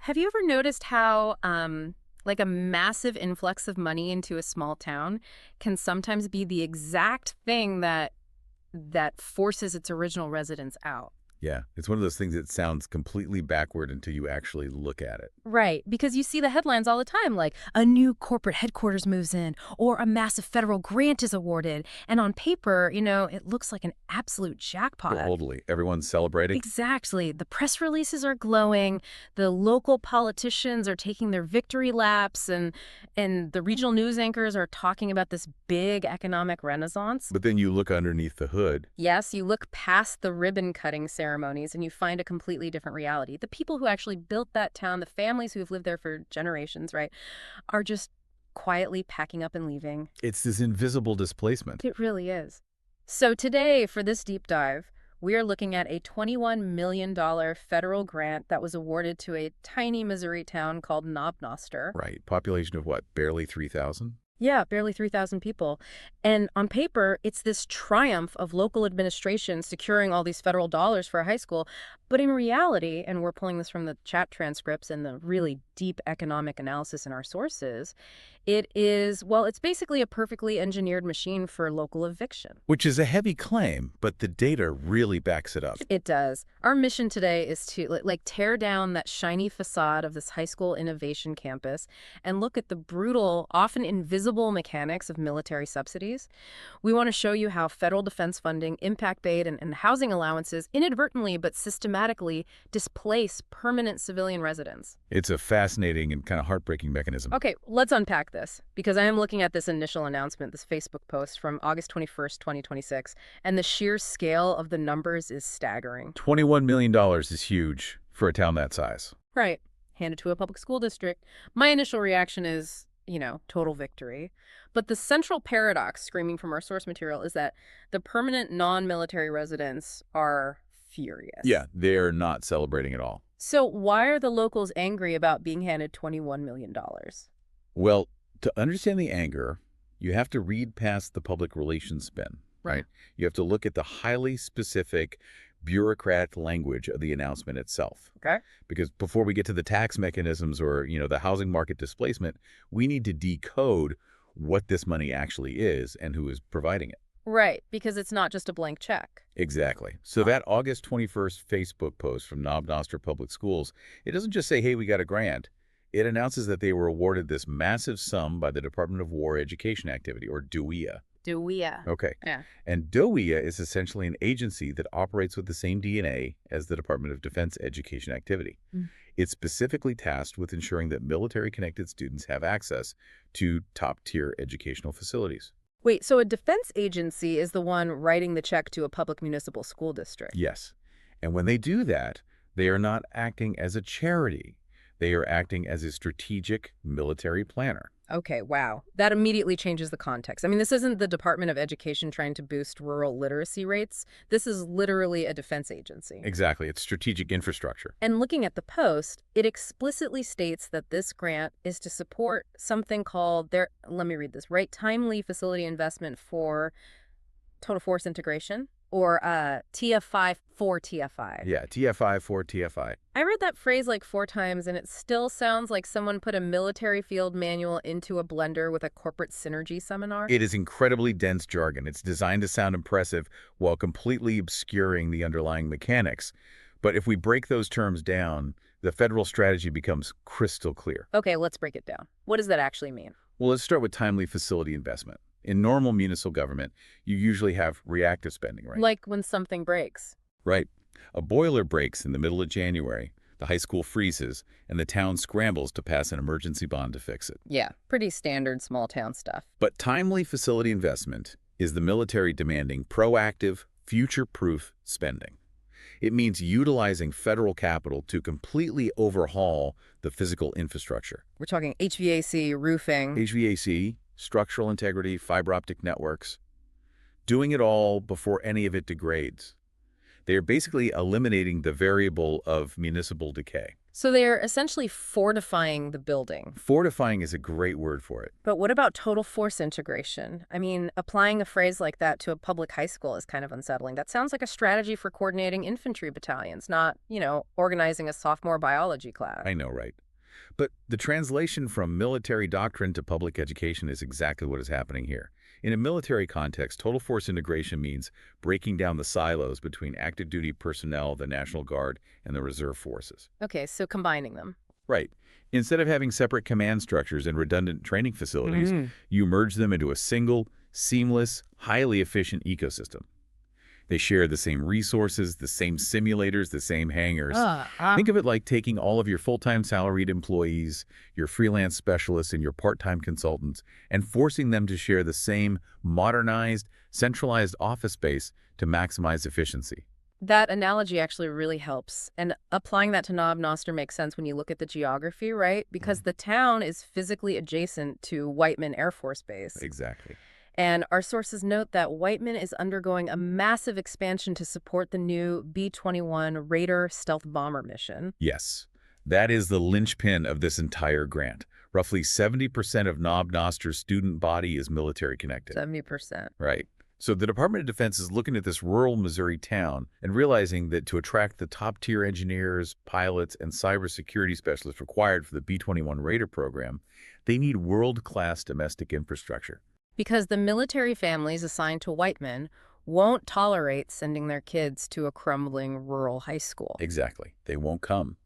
Have you ever noticed how, like a massive influx of money into a small town can sometimes be the exact thing that forces its original residents out? Yeah, it's one of those things that sounds completely backward until you actually look at it. Right, because you see the headlines all the time, like a new corporate headquarters moves in, or a massive federal grant is awarded. And on paper, it looks like an absolute jackpot. Totally. Everyone's celebrating. Exactly. The press releases are glowing, the local politicians are taking their victory laps, and the regional news anchors are talking about this big economic renaissance. But then you look underneath the hood. Yes, you look past the ribbon cutting ceremonies and you find a completely different reality. The people who actually built that town, the families who have lived there for generations, right, are just quietly packing up and leaving. It's this invisible displacement. It really is. So today, for this deep dive, we are looking at a $21 million federal grant that was awarded to a tiny Missouri town called Knob Noster. Right. Population of what? Barely 3,000? Yeah, barely 3,000 people. And on paper, it's this triumph of local administration securing all these federal dollars for a high school. But in reality, and we're pulling this from the chat transcripts and the really deep economic analysis in our sources, it's basically a perfectly engineered machine for local eviction. Which is a heavy claim, but the data really backs it up. It does. Our mission today is to tear down that shiny facade of this high school innovation campus and look at the brutal, often invisible mechanics of military subsidies. We want to show you how federal defense funding, impact aid, and housing allowances inadvertently but systematically displace permanent civilian residents. It's a fascinating and kind of heartbreaking mechanism. Okay, let's unpack this, because I am looking at this initial announcement, this Facebook post from August 21st, 2026, and the sheer scale of the numbers is staggering. $21 million is huge for a town that size. Right. Handed to a public school district. My initial reaction is, total victory. But the central paradox screaming from our source material is that the permanent non-military residents are furious. Yeah, they're not celebrating at all. So why are the locals angry about being handed $21 million? Well, to understand the anger, you have to read past the public relations spin, right? You have to look at the highly specific bureaucratic language of the announcement itself. Okay. Because before we get to the tax mechanisms or, the housing market displacement, we need to decode what this money actually is and who is providing it. Right, because it's not just a blank check. Exactly. So that August 21st Facebook post from Knob Noster Public Schools, it doesn't just say, hey, we got a grant. It announces that they were awarded this massive sum by the Department of War Education Activity, or DOEA. DOEA. Okay. Yeah. And DOEA is essentially an agency that operates with the same DNA as the Department of Defense Education Activity. Mm. It's specifically tasked with ensuring that military-connected students have access to top-tier educational facilities. Wait, so a defense agency is the one writing the check to a public municipal school district? Yes. And when they do that, they are not acting as a charity. They are acting as a strategic military planner. Okay, wow. That immediately changes the context. I mean, this isn't the Department of Education trying to boost rural literacy rates. This is literally a defense agency. Exactly. It's strategic infrastructure. And looking at the post, it explicitly states that this grant is to support something called let me read this, right? Timely facility investment for total force integration, or TF5 for TFI. Yeah, TFI for TFI. I read that phrase like 4 times, and it still sounds like someone put a military field manual into a blender with a corporate synergy seminar. It is incredibly dense jargon. It's designed to sound impressive while completely obscuring the underlying mechanics. But if we break those terms down, the federal strategy becomes crystal clear. Okay, let's break it down. What does that actually mean? Well, let's start with timely facility investment. In normal municipal government, you usually have reactive spending, right? Like when something breaks. Right. A boiler breaks in the middle of January, the high school freezes, and the town scrambles to pass an emergency bond to fix it. Yeah, pretty standard small town stuff. But timely facility investment is the military demanding proactive, future-proof spending. It means utilizing federal capital to completely overhaul the physical infrastructure. We're talking HVAC, roofing. HVAC, structural integrity, fiber optic networks. Doing it all before any of it degrades. They are basically eliminating the variable of municipal decay. So they're essentially fortifying the building. Fortifying is a great word for it. But what about total force integration? I mean, applying a phrase like that to a public high school is kind of unsettling. That sounds like a strategy for coordinating infantry battalions, not, organizing a sophomore biology class. I know, right? But the translation from military doctrine to public education is exactly what is happening here. In a military context, total force integration means breaking down the silos between active duty personnel, the National Guard, and the reserve forces. Okay, so combining them. Right. Instead of having separate command structures and redundant training facilities, you merge them into a single, seamless, highly efficient ecosystem. They share the same resources, the same simulators, the same hangars. Think of it like taking all of your full-time salaried employees, your freelance specialists, and your part-time consultants, and forcing them to share the same modernized, centralized office space to maximize efficiency. That analogy actually really helps. And applying that to Knob Noster makes sense when you look at the geography, right? Because the town is physically adjacent to Whiteman Air Force Base. Exactly. And our sources note that Whiteman is undergoing a massive expansion to support the new B-21 Raider stealth bomber mission. Yes, that is the linchpin of this entire grant. Roughly 70% of Knob Noster's student body is military connected. 70%. Right. So the Department of Defense is looking at this rural Missouri town and realizing that to attract the top-tier engineers, pilots, and cybersecurity specialists required for the B-21 Raider program, they need world-class domestic infrastructure. Because the military families assigned to Whiteman won't tolerate sending their kids to a crumbling rural high school. Exactly. They won't come.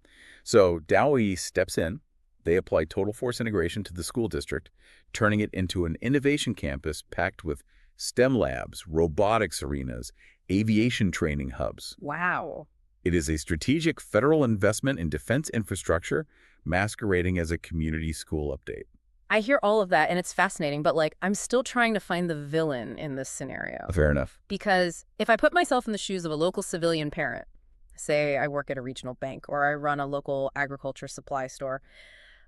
So Dow East steps in. They apply total force integration to the school district, turning it into an innovation campus packed with STEM labs, robotics arenas, aviation training hubs. Wow. It is a strategic federal investment in defense infrastructure masquerading as a community school update. I hear all of that, and it's fascinating, but, I'm still trying to find the villain in this scenario. Fair enough. Because if I put myself in the shoes of a local civilian parent, say I work at a regional bank or I run a local agriculture supply store,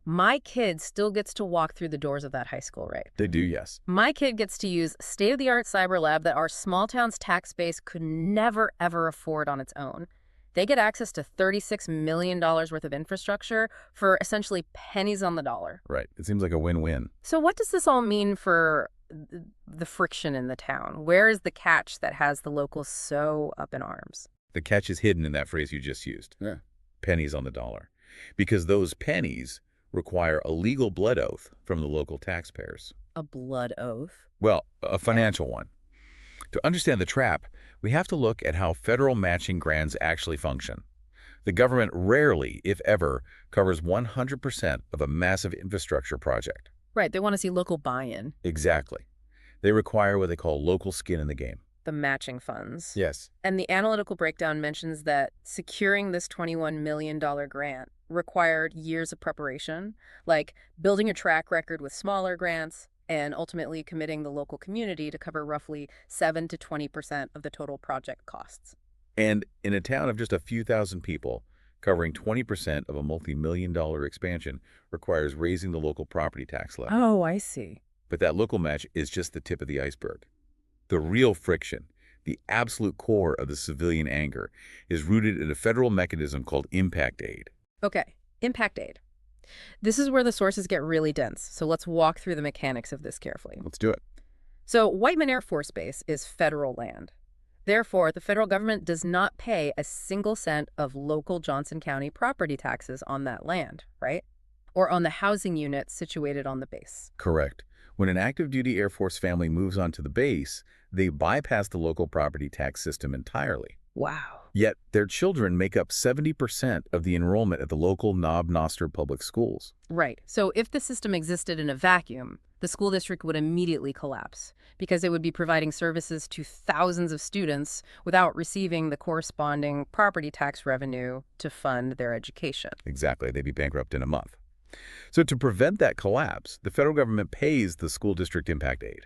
my kid still gets to walk through the doors of that high school, right? They do, yes. My kid gets to use state-of-the-art cyber lab that our small town's tax base could never, ever afford on its own. They get access to $36 million worth of infrastructure for essentially pennies on the dollar. Right. It seems like a win-win. So what does this all mean for the friction in the town? Where is the catch that has the locals so up in arms? The catch is hidden in that phrase you just used. Yeah. Pennies on the dollar. Because those pennies require a legal blood oath from the local taxpayers. A blood oath? Well, a financial one. To understand the trap, we have to look at how federal matching grants actually function. The government rarely, if ever, covers 100% of a massive infrastructure project. Right, they want to see local buy-in. Exactly. They require what they call local skin in the game. The matching funds. Yes. And the analytical breakdown mentions that securing this $21 million grant required years of preparation, like building a track record with smaller grants, and ultimately committing the local community to cover roughly 7 to 20% of the total project costs. And in a town of just a few thousand people, covering 20% of a multi-million-dollar expansion requires raising the local property tax levy. Oh, I see. But that local match is just the tip of the iceberg. The real friction, the absolute core of the civilian anger, is rooted in a federal mechanism called impact aid. Okay, impact aid. This is where the sources get really dense, so let's walk through the mechanics of this carefully. Let's do it. So Whiteman Air Force Base is federal land. Therefore, the federal government does not pay a single cent of local Johnson County property taxes on that land, right? Or on the housing unit situated on the base. Correct. When an active duty Air Force family moves onto the base, they bypass the local property tax system entirely. Wow. Yet their children make up 70% of the enrollment at the local Knob Noster public schools. Right. So if the system existed in a vacuum, the school district would immediately collapse because it would be providing services to thousands of students without receiving the corresponding property tax revenue to fund their education. Exactly. They'd be bankrupt in a month. So to prevent that collapse, the federal government pays the school district impact aid.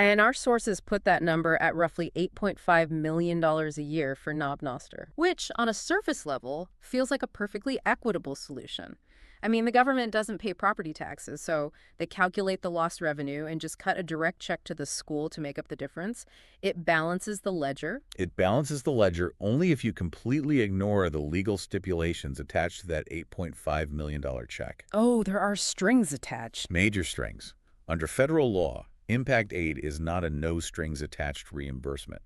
And our sources put that number at roughly $8.5 million a year for Knob Noster, which, on a surface level, feels like a perfectly equitable solution. I mean, the government doesn't pay property taxes, so they calculate the lost revenue and just cut a direct check to the school to make up the difference. It balances the ledger. It balances the ledger only if you completely ignore the legal stipulations attached to that $8.5 million check. Oh, there are strings attached. Major strings. Under federal law, impact aid is not a no-strings-attached reimbursement.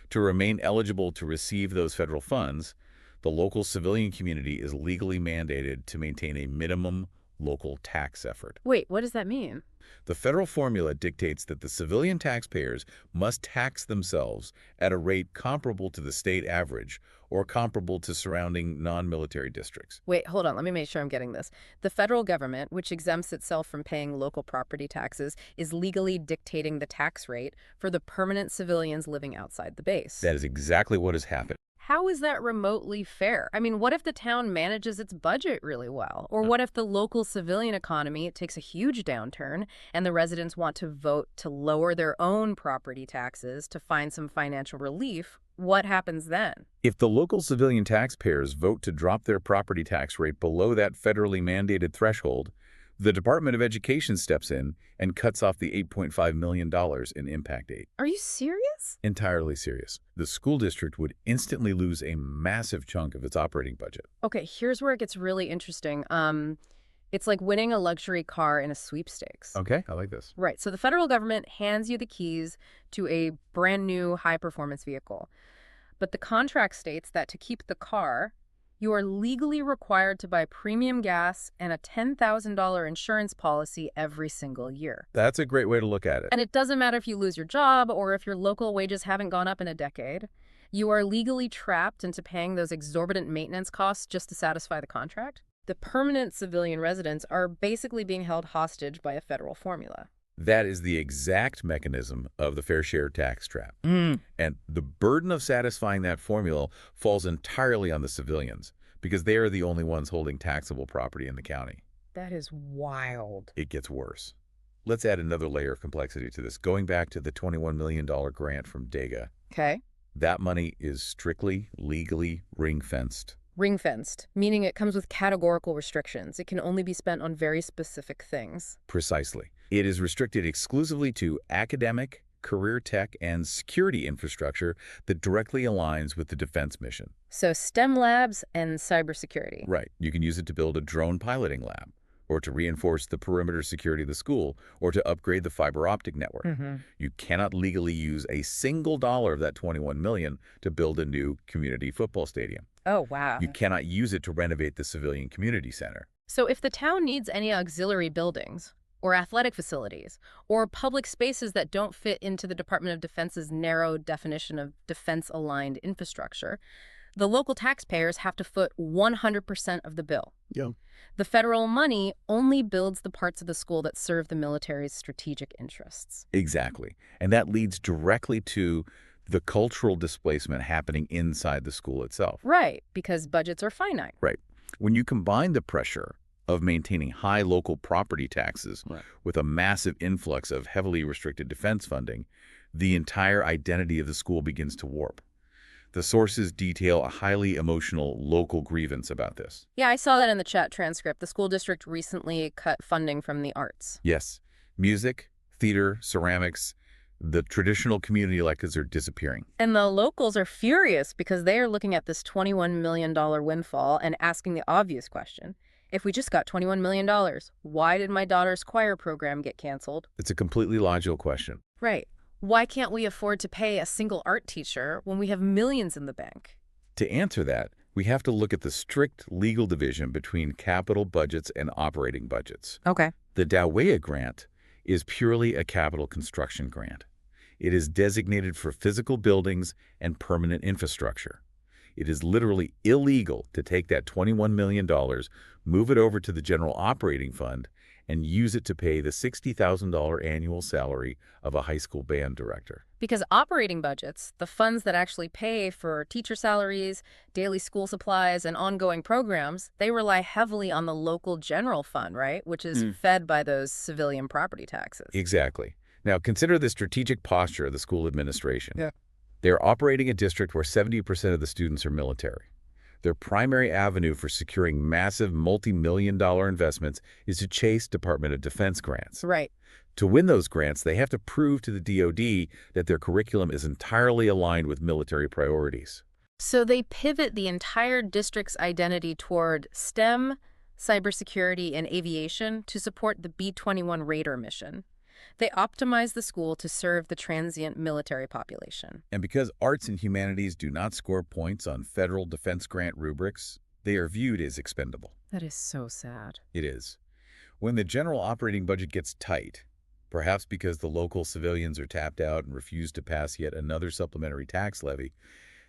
To remain eligible to receive those federal funds, the local civilian community is legally mandated to maintain a minimum local tax effort. Wait, what does that mean? The federal formula dictates that the civilian taxpayers must tax themselves at a rate comparable to the state average or comparable to surrounding non-military districts. Wait, hold on. Let me make sure I'm getting this. The federal government, which exempts itself from paying local property taxes, is legally dictating the tax rate for the permanent civilians living outside the base. That is exactly what has happened. How is that remotely fair? I mean, what if the town manages its budget really well? Or what if the local civilian economy takes a huge downturn and the residents want to vote to lower their own property taxes to find some financial relief? What happens then? If the local civilian taxpayers vote to drop their property tax rate below that federally mandated threshold, the Department of Education steps in and cuts off the $8.5 million in impact aid. Are you serious? Entirely serious. The school district would instantly lose a massive chunk of its operating budget. Okay, here's where it gets really interesting. It's like winning a luxury car in a sweepstakes. Okay, I like this. Right, so the federal government hands you the keys to a brand new high-performance vehicle. But the contract states that to keep the car, you are legally required to buy premium gas and a $10,000 insurance policy every single year. That's a great way to look at it. And it doesn't matter if you lose your job or if your local wages haven't gone up in a decade. You are legally trapped into paying those exorbitant maintenance costs just to satisfy the contract. The permanent civilian residents are basically being held hostage by a federal formula. That is the exact mechanism of the fair share tax trap. And the burden of satisfying that formula falls entirely on the civilians because they are the only ones holding taxable property in the county. That is wild. It gets worse. Let's add another layer of complexity to this. Going back to the $21 million grant from DEGA, Okay. that money is strictly legally ring-fenced. Ring-fenced, meaning it comes with categorical restrictions. It can only be spent on very specific things. Precisely. It is restricted exclusively to academic, career tech, and security infrastructure that directly aligns with the defense mission. So STEM labs and cybersecurity. Right. You can use it to build a drone piloting lab, or to reinforce the perimeter security of the school, or to upgrade the fiber optic network. You cannot legally use a single dollar of that $21 million to build a new community football stadium. Oh, wow. You cannot use it to renovate the civilian community center. So if the town needs any auxiliary buildings, or athletic facilities, or public spaces that don't fit into the Department of Defense's narrow definition of defense-aligned infrastructure, the local taxpayers have to foot 100% of the bill. Yeah. The federal money only builds the parts of the school that serve the military's strategic interests. Exactly. And that leads directly to the cultural displacement happening inside the school itself. Right, because budgets are finite. Right. When you combine the pressure of maintaining high local property taxes with a massive influx of heavily restricted defense funding, the entire identity of the school begins to warp. The sources detail a highly emotional local grievance about this. Yeah, I saw that in the chat transcript. The school district recently cut funding from the arts. Yes. Music, theater, ceramics, the traditional community electives are disappearing. And the locals are furious because they are looking at this $21 million windfall and asking the obvious question. If we just got $21 million, why did my daughter's choir program get canceled? It's a completely logical question. Right. Why can't we afford to pay a single art teacher when we have millions in the bank? To answer that, we have to look at the strict legal division between capital budgets and operating budgets. Okay. The Dowea grant is purely a capital construction grant. It is designated for physical buildings and permanent infrastructure. It is literally illegal to take that $21 million, move it over to the general operating fund, and use it to pay the $60,000 annual salary of a high school band director. Because operating budgets, the funds that actually pay for teacher salaries, daily school supplies, and ongoing programs, they rely heavily on the local general fund, right? Which is fed by those civilian property taxes. Exactly. Now, consider the strategic posture of the school administration. Yeah. They're operating a district where 70% of the students are military. Their primary avenue for securing massive multi-million-dollar investments is to chase Department of Defense grants. Right. To win those grants, they have to prove to the DoD that their curriculum is entirely aligned with military priorities. So they pivot the entire district's identity toward STEM, cybersecurity, and aviation to support the B-21 Raider mission. They optimize the school to serve the transient military population. And because arts and humanities do not score points on federal defense grant rubrics, they are viewed as expendable. That is so sad. It is. When the general operating budget gets tight, perhaps because the local civilians are tapped out and refuse to pass yet another supplementary tax levy,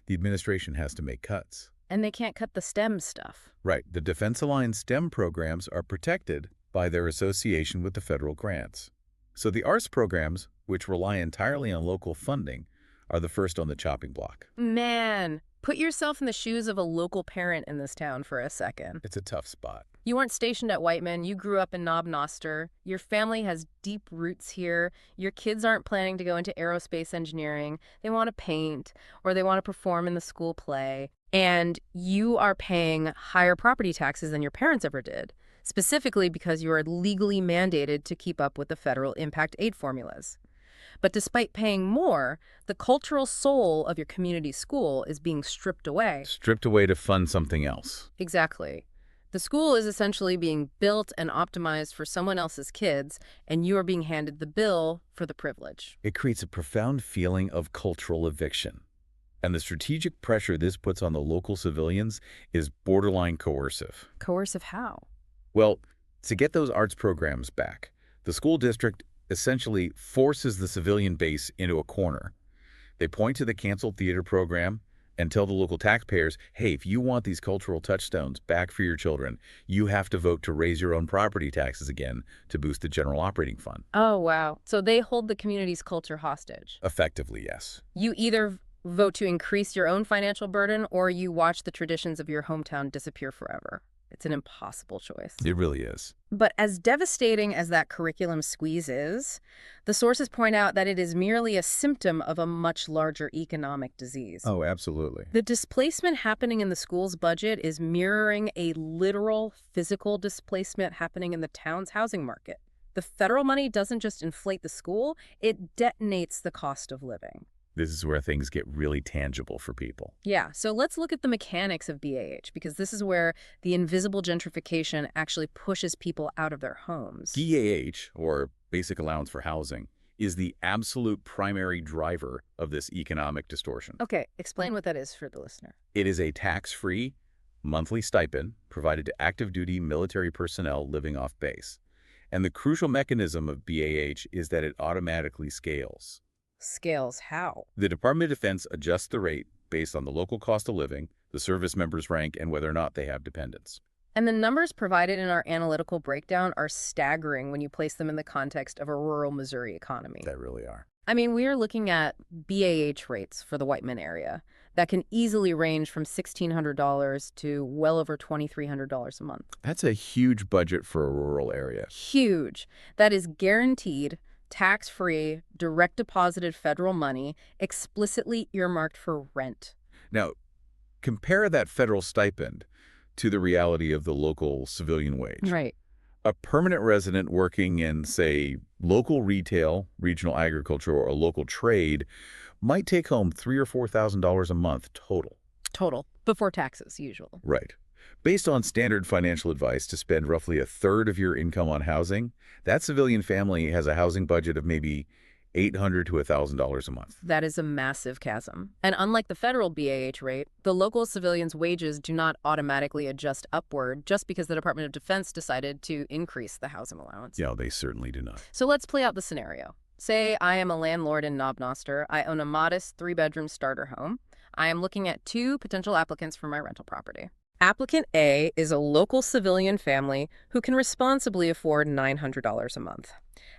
the administration has to make cuts. And they can't cut the STEM stuff. Right. The defense-aligned STEM programs are protected by their association with the federal grants. So the arts programs, which rely entirely on local funding, are the first on the chopping block. Man, put yourself in the shoes of a local parent in this town for a second. It's a tough spot. You weren't stationed at Whiteman. You grew up in Knob Noster. Your family has deep roots here. Your kids aren't planning to go into aerospace engineering. They want to paint, or they want to perform in the school play. And you are paying higher property taxes than your parents ever did, specifically because you are legally mandated to keep up with the federal impact aid formulas. But despite paying more, the cultural soul of your community school is being stripped away. Stripped away to fund something else. Exactly. The school is essentially being built and optimized for someone else's kids, and you are being handed the bill for the privilege. It creates a profound feeling of cultural eviction. And the strategic pressure this puts on the local civilians is borderline coercive. Coercive how? Well, to get those arts programs back, the school district essentially forces the civilian base into a corner. They point to the canceled theater program and tell the local taxpayers, hey, if you want these cultural touchstones back for your children, you have to vote to raise your own property taxes again to boost the general operating fund. Oh, wow. So they hold the community's culture hostage. Effectively, yes. You either vote to increase your own financial burden or you watch the traditions of your hometown disappear forever. It's an impossible choice. It really is. But as devastating as that curriculum squeeze is, the sources point out that it is merely a symptom of a much larger economic disease. Oh, absolutely. The displacement happening in the school's budget is mirroring a literal physical displacement happening in the town's housing market. The federal money doesn't just inflate the school, it detonates the cost of living. This is where things get really tangible for people. Yeah, so let's look at the mechanics of BAH, because this is where the invisible gentrification actually pushes people out of their homes. BAH, or Basic Allowance for Housing, is the absolute primary driver of this economic distortion. Okay, explain what that is for the listener. It is a tax-free monthly stipend provided to active duty military personnel living off base. And the crucial mechanism of BAH is that it automatically scales. Scales how? The Department of Defense adjusts the rate based on the local cost of living, the service member's rank, and whether or not they have dependents. And the numbers provided in our analytical breakdown are staggering when you place them in the context of a rural Missouri economy. They really are. I mean, we are looking at BAH rates for the Whiteman area that can easily range from $1,600 to well over $2,300 a month. That's a huge budget for a rural area. Huge. That is guaranteed, tax-free, direct deposited federal money explicitly earmarked for rent. Now, compare that federal stipend to the reality of the local civilian wage. Right. A permanent resident working in, say, local retail, regional agriculture, or a local trade might take home $3,000 or $4,000 a month total. Total. Before taxes, usual. Right. Based on standard financial advice to spend roughly a third of your income on housing, that civilian family has a housing budget of maybe $800 to $1,000 a month. That is a massive chasm. And unlike the federal BAH rate, the local civilians' wages do not automatically adjust upward just because the Department of Defense decided to increase the housing allowance. Yeah, they certainly do not. So let's play out the scenario. Say I am a landlord in Knob Noster. I own a modest 3-bedroom starter home. I am looking at 2 potential applicants for my rental property. Applicant A is a local civilian family who can responsibly afford $900 a month.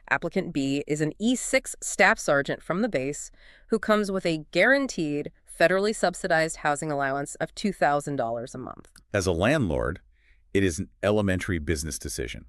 Applicant B is an E6 staff sergeant from the base who comes with a guaranteed federally subsidized housing allowance of $2,000 a month. As a landlord, it is an elementary business decision.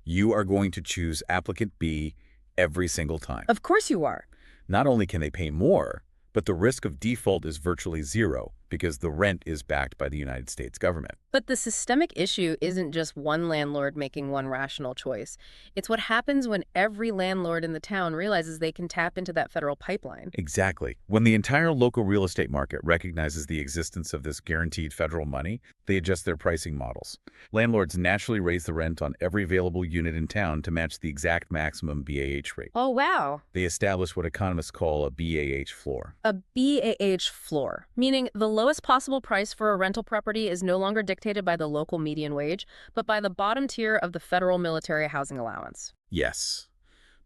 You are going to choose applicant B every single time. Of course you are. Not only can they pay more, but the risk of default is virtually zero because the rent is backed by the United States government. But the systemic issue isn't just one landlord making one rational choice. It's what happens when every landlord in the town realizes they can tap into that federal pipeline. Exactly. When the entire local real estate market recognizes the existence of this guaranteed federal money, they adjust their pricing models. Landlords naturally raise the rent on every available unit in town to match the exact maximum BAH rate. Oh, wow. They establish what economists call a BAH floor. A BAH floor, meaning the lowest possible price for a rental property is no longer dictated by the local median wage, but by the bottom tier of the federal military housing allowance. Yes.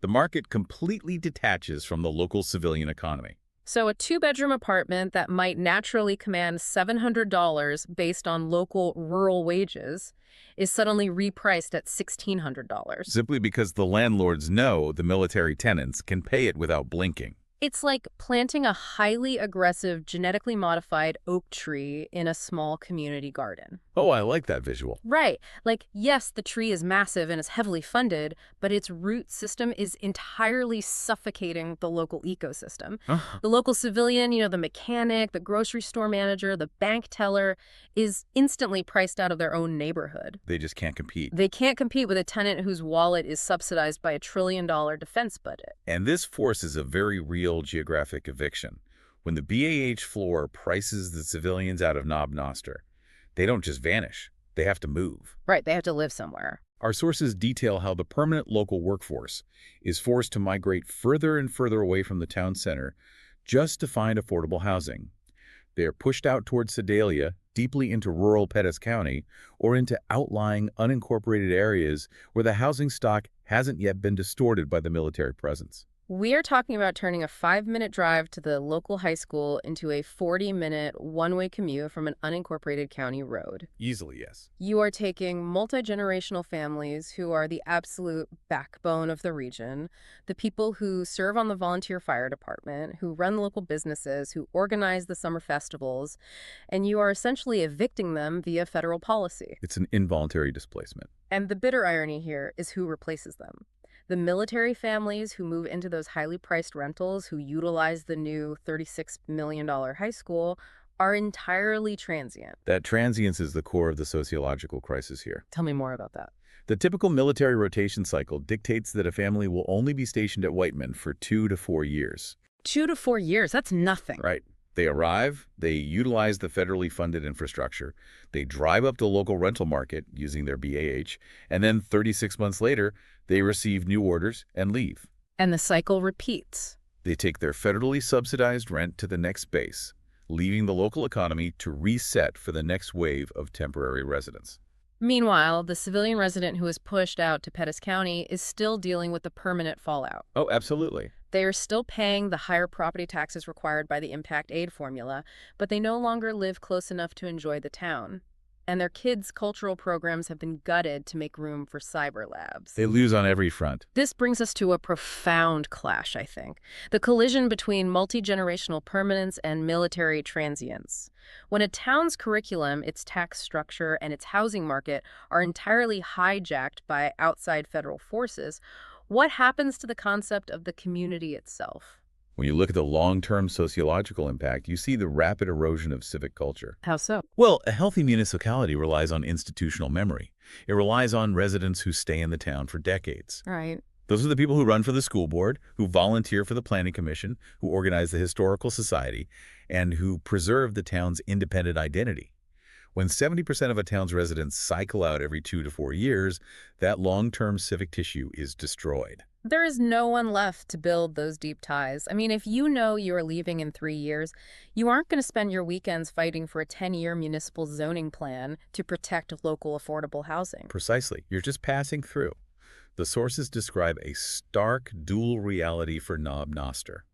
The market completely detaches from the local civilian economy. So a two-bedroom apartment that might naturally command $700 based on local rural wages is suddenly repriced at $1,600. Simply because the landlords know the military tenants can pay it without blinking. It's like planting a highly aggressive, genetically modified oak tree in a small community garden. Oh, I like that visual. Right. Like, yes, the tree is massive and is heavily funded, but its root system is entirely suffocating the local ecosystem. The local civilian, the mechanic, the grocery store manager, the bank teller, is instantly priced out of their own neighborhood. They just can't compete. They can't compete with a tenant whose wallet is subsidized by $1 trillion defense budget. And this forces a very real geographic eviction. When the BAH floor prices the civilians out of Knob Noster, they don't just vanish. They have to move. Right, they have to live somewhere. Our sources detail how the permanent local workforce is forced to migrate further and further away from the town center just to find affordable housing. They are pushed out towards Sedalia, deeply into rural Pettis County, or into outlying, unincorporated areas where the housing stock hasn't yet been distorted by the military presence. We are talking about turning a 5-minute drive to the local high school into a 40-minute one-way commute from an unincorporated county road. Easily, yes. You are taking multi-generational families who are the absolute backbone of the region, the people who serve on the volunteer fire department, who run local businesses, who organize the summer festivals, and you are essentially evicting them via federal policy. It's an involuntary displacement. And the bitter irony here is who replaces them. The military families who move into those highly priced rentals, who utilize the new $36 million high school, are entirely transient. That transience is the core of the sociological crisis here. Tell me more about that. The typical military rotation cycle dictates that a family will only be stationed at Whiteman for 2 to 4 years. 2 to 4 years, that's nothing. Right. They arrive, they utilize the federally funded infrastructure, they drive up the local rental market using their BAH, and then 36 months later, they receive new orders and leave. And the cycle repeats. They take their federally subsidized rent to the next base, leaving the local economy to reset for the next wave of temporary residents. Meanwhile, the civilian resident who is pushed out to Pettis County is still dealing with the permanent fallout. Oh, absolutely. They are still paying the higher property taxes required by the impact aid formula, but they no longer live close enough to enjoy the town. And their kids' cultural programs have been gutted to make room for cyber labs. They lose on every front. This brings us to a profound clash, I think. The collision between multi-generational permanence and military transience. When a town's curriculum, its tax structure, and its housing market are entirely hijacked by outside federal forces, what happens to the concept of the community itself? When you look at the long-term sociological impact, you see the rapid erosion of civic culture. How so? Well, a healthy municipality relies on institutional memory. It relies on residents who stay in the town for decades. Right. Those are the people who run for the school board, who volunteer for the planning commission, who organize the historical society, and who preserve the town's independent identity. When 70% of a town's residents cycle out every 2 to 4 years, that long-term civic tissue is destroyed. There is no one left to build those deep ties. I mean, if you know you are leaving in 3 years, you aren't going to spend your weekends fighting for a 10-year municipal zoning plan to protect local affordable housing. Precisely. You're just passing through. The sources describe a stark dual reality for Knob Noster.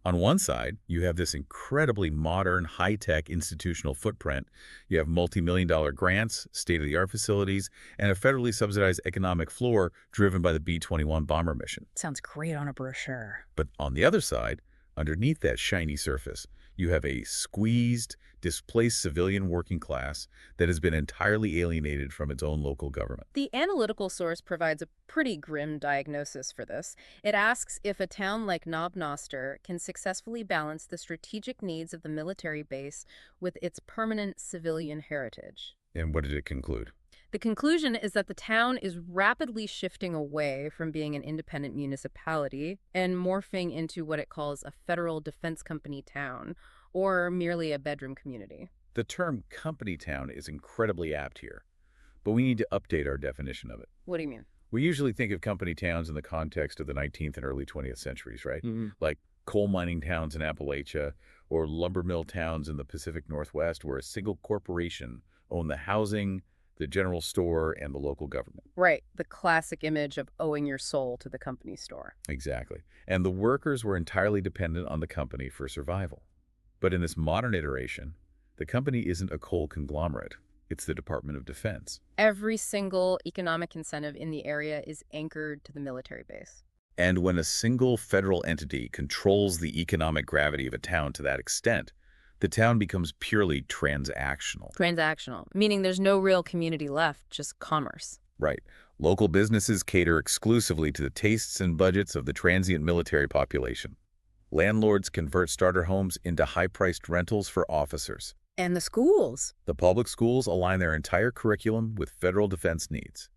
On one side, you have this incredibly modern, high-tech institutional footprint. You have multi-million-dollar grants, state-of-the-art facilities, and a federally subsidized economic floor driven by the B-21 bomber mission. Sounds great on a brochure. But on the other side, underneath that shiny surface, You have a squeezed, displaced civilian working class that has been entirely alienated from its own local government. The analytical source provides a pretty grim diagnosis for this. It asks if a town like Knob Noster can successfully balance the strategic needs of the military base with its permanent civilian heritage. And what did it conclude? The conclusion is that the town is rapidly shifting away from being an independent municipality and morphing into what it calls a federal defense company town, or merely a bedroom community. The term company town is incredibly apt here, but we need to update our definition of it. What do you mean? We usually think of company towns in the context of the 19th and early 20th centuries, right? Mm-hmm. Like coal mining towns in Appalachia or lumber mill towns in the Pacific Northwest where a single corporation owned the housing, the general store, and the local government. Right, the classic image of owing your soul to the company store. Exactly. And the workers were entirely dependent on the company for survival. But in this modern iteration, the company isn't a coal conglomerate. It's the Department of Defense. Every single economic incentive in the area is anchored to the military base. And when a single federal entity controls the economic gravity of a town to that extent, the town becomes purely transactional. Transactional, meaning there's no real community left, just commerce. Right. Local businesses cater exclusively to the tastes and budgets of the transient military population. Landlords convert starter homes into high-priced rentals for officers. And the schools. The public schools align their entire curriculum with federal defense needs.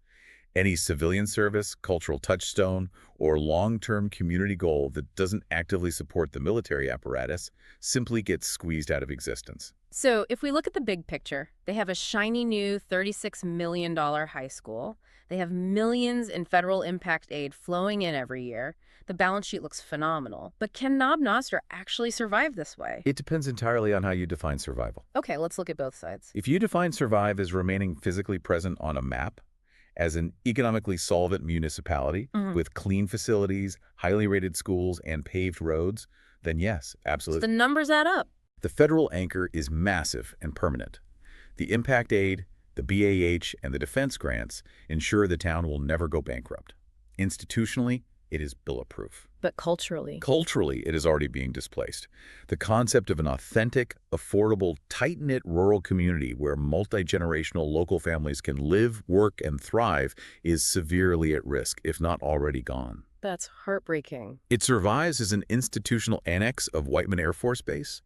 Any civilian service, cultural touchstone, or long-term community goal that doesn't actively support the military apparatus simply gets squeezed out of existence. So if we look at the big picture, they have a shiny new $36 million high school. They have millions in federal impact aid flowing in every year. The balance sheet looks phenomenal. But can Knob Noster actually survive this way? It depends entirely on how you define survival. Okay, let's look at both sides. If you define survive as remaining physically present on a map, as an economically solvent municipality with clean facilities, highly rated schools, and paved roads, then yes, So absolutely. the numbers add up. The federal anchor is massive and permanent. The impact aid, the BAH, and the defense grants ensure the town will never go bankrupt. Institutionally, it is bulletproof. But culturally. Culturally, it is already being displaced. The concept of an authentic, affordable, tight-knit rural community where multi-generational local families can live, work, and thrive is severely at risk, if not already gone. That's heartbreaking. It survives as an institutional annex of Whiteman Air Force Base,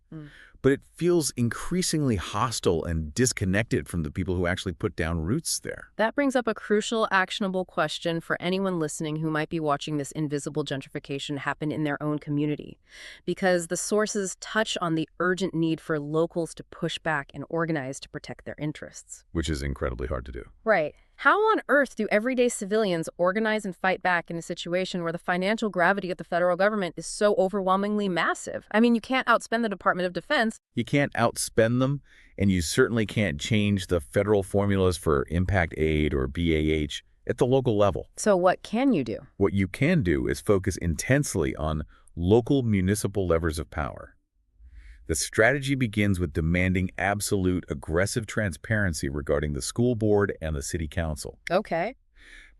but it feels increasingly hostile and disconnected from the people who actually put down roots there. That brings up a crucial, actionable question for anyone listening who might be watching this invisible gentrification happen in their own community. Because the sources touch on the urgent need for locals to push back and organize to protect their interests. Which is incredibly hard to do. Right. How on earth do everyday civilians organize and fight back in a situation where the financial gravity of the federal government is so overwhelmingly massive? I mean, you can't outspend the Department of Defense. You can't outspend them, and you certainly can't change the federal formulas for impact aid or BAH at the local level. So what can you do? What you can do is focus intensely on local municipal levers of power. The strategy begins with demanding absolute aggressive transparency regarding the school board and the city council. Okay.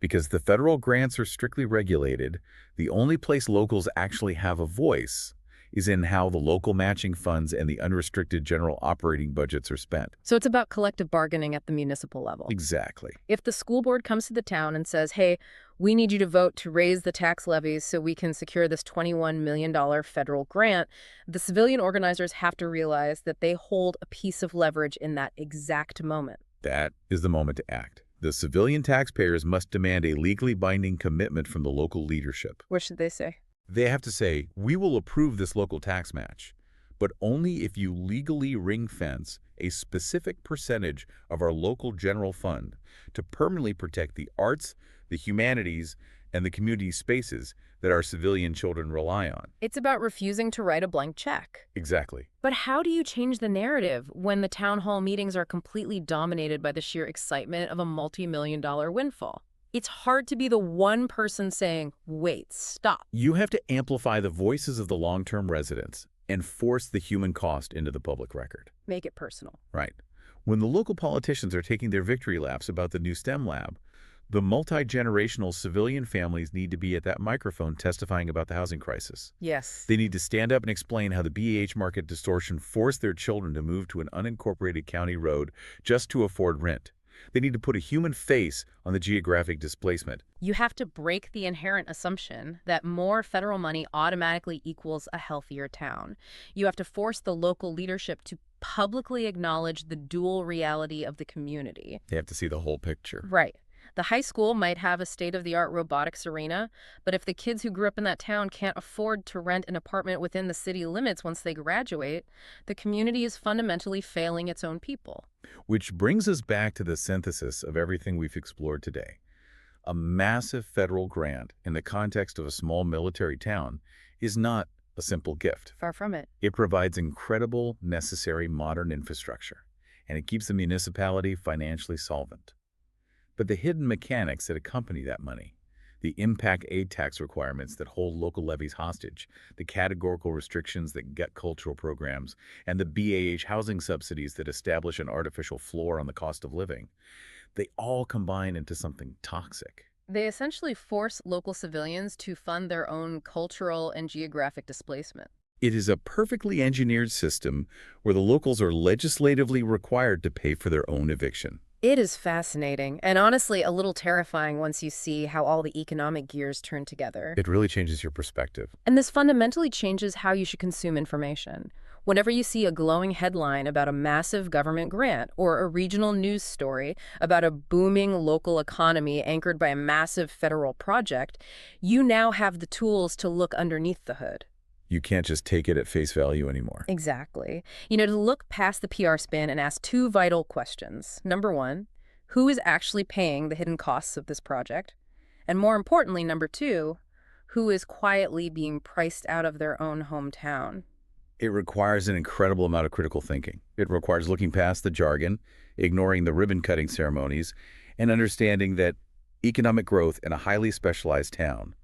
Because the federal grants are strictly regulated, the only place locals actually have a voice is in how the local matching funds and the unrestricted general operating budgets are spent. So it's about collective bargaining at the municipal level. Exactly. If the school board comes to the town and says, hey, we need you to vote to raise the tax levies so we can secure this $21 million federal grant, the civilian organizers have to realize that they hold a piece of leverage in that exact moment. That is the moment to act. The civilian taxpayers must demand a legally binding commitment from the local leadership. What should they say? They have to say, we will approve this local tax match, but only if you legally ring-fence a specific percentage of our local general fund to permanently protect the arts, the humanities, and the community spaces that our civilian children rely on. It's about refusing to write a blank check. Exactly. But how do you change the narrative when the town hall meetings are completely dominated by the sheer excitement of a multi-million-dollar windfall? It's hard to be the one person saying, wait, stop. You have to amplify the voices of the long-term residents and force the human cost into the public record. Make it personal. Right. When the local politicians are taking their victory laps about the new STEM lab, The multi-generational civilian families need to be at that microphone testifying about the housing crisis. Yes. They need to stand up and explain how the BEH market distortion forced their children to move to an unincorporated county road just to afford rent. They need to put a human face on the geographic displacement. You have to break the inherent assumption that more federal money automatically equals a healthier town. You have to force the local leadership to publicly acknowledge the dual reality of the community. They have to see the whole picture. Right. The high school might have a state-of-the-art robotics arena, but if the kids who grew up in that town can't afford to rent an apartment within the city limits once they graduate, the community is fundamentally failing its own people. Which brings us back to the synthesis of everything we've explored today. A massive federal grant in the context of a small military town is not a simple gift. Far from it. It provides incredible, necessary modern infrastructure, and it keeps the municipality financially solvent. But the hidden mechanics that accompany that money, the impact aid tax requirements that hold local levies hostage, the categorical restrictions that gut cultural programs, and the BAH housing subsidies that establish an artificial floor on the cost of living, they all combine into something toxic. They essentially force local civilians to fund their own cultural and geographic displacement. It is a perfectly engineered system where the locals are legislatively required to pay for their own eviction. It is fascinating, and honestly a little terrifying once you see how all the economic gears turn together. It really changes your perspective. And this fundamentally changes how you should consume information. Whenever you see a glowing headline about a massive government grant or a regional news story about a booming local economy anchored by a massive federal project, you now have the tools to look underneath the hood. You can't just take it at face value anymore. Exactly. To look past the PR spin and ask two vital questions. Number one, who is actually paying the hidden costs of this project? And more importantly, number two, who is quietly being priced out of their own hometown? It requires an incredible amount of critical thinking. It requires looking past the jargon, ignoring the ribbon-cutting ceremonies, and understanding that economic growth in a highly specialized town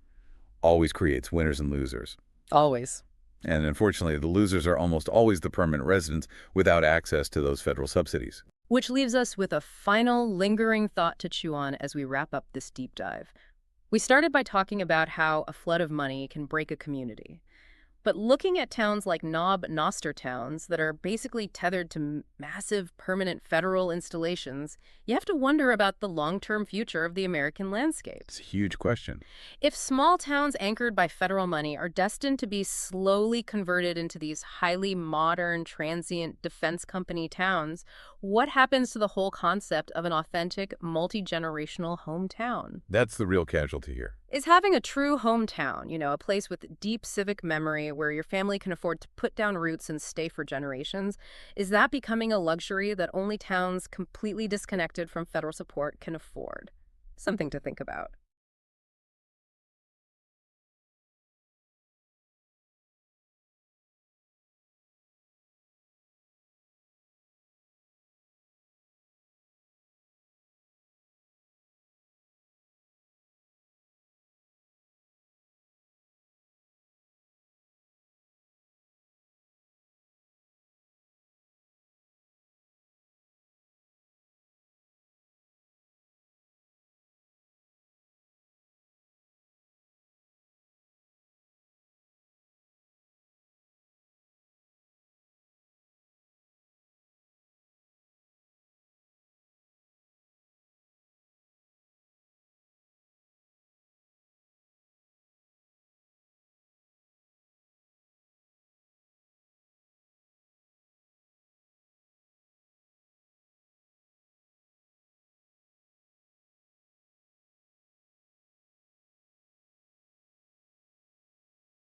always creates winners and losers. Always. And unfortunately, the losers are almost always the permanent residents without access to those federal subsidies. Which leaves us with a final lingering thought to chew on as we wrap up this deep dive. We started by talking about how a flood of money can break a community. But looking at towns like Knob Noster towns that are basically tethered to massive permanent federal installations, you have to wonder about the long-term future of the American landscape. It's a huge question. If small towns anchored by federal money are destined to be slowly converted into these highly modern, transient defense company towns, what happens to the whole concept of an authentic, multi-generational hometown? That's the real casualty here. Is having a true hometown, a place with deep civic memory where your family can afford to put down roots and stay for generations, is that becoming a luxury that only towns completely disconnected from federal support can afford? Something to think about.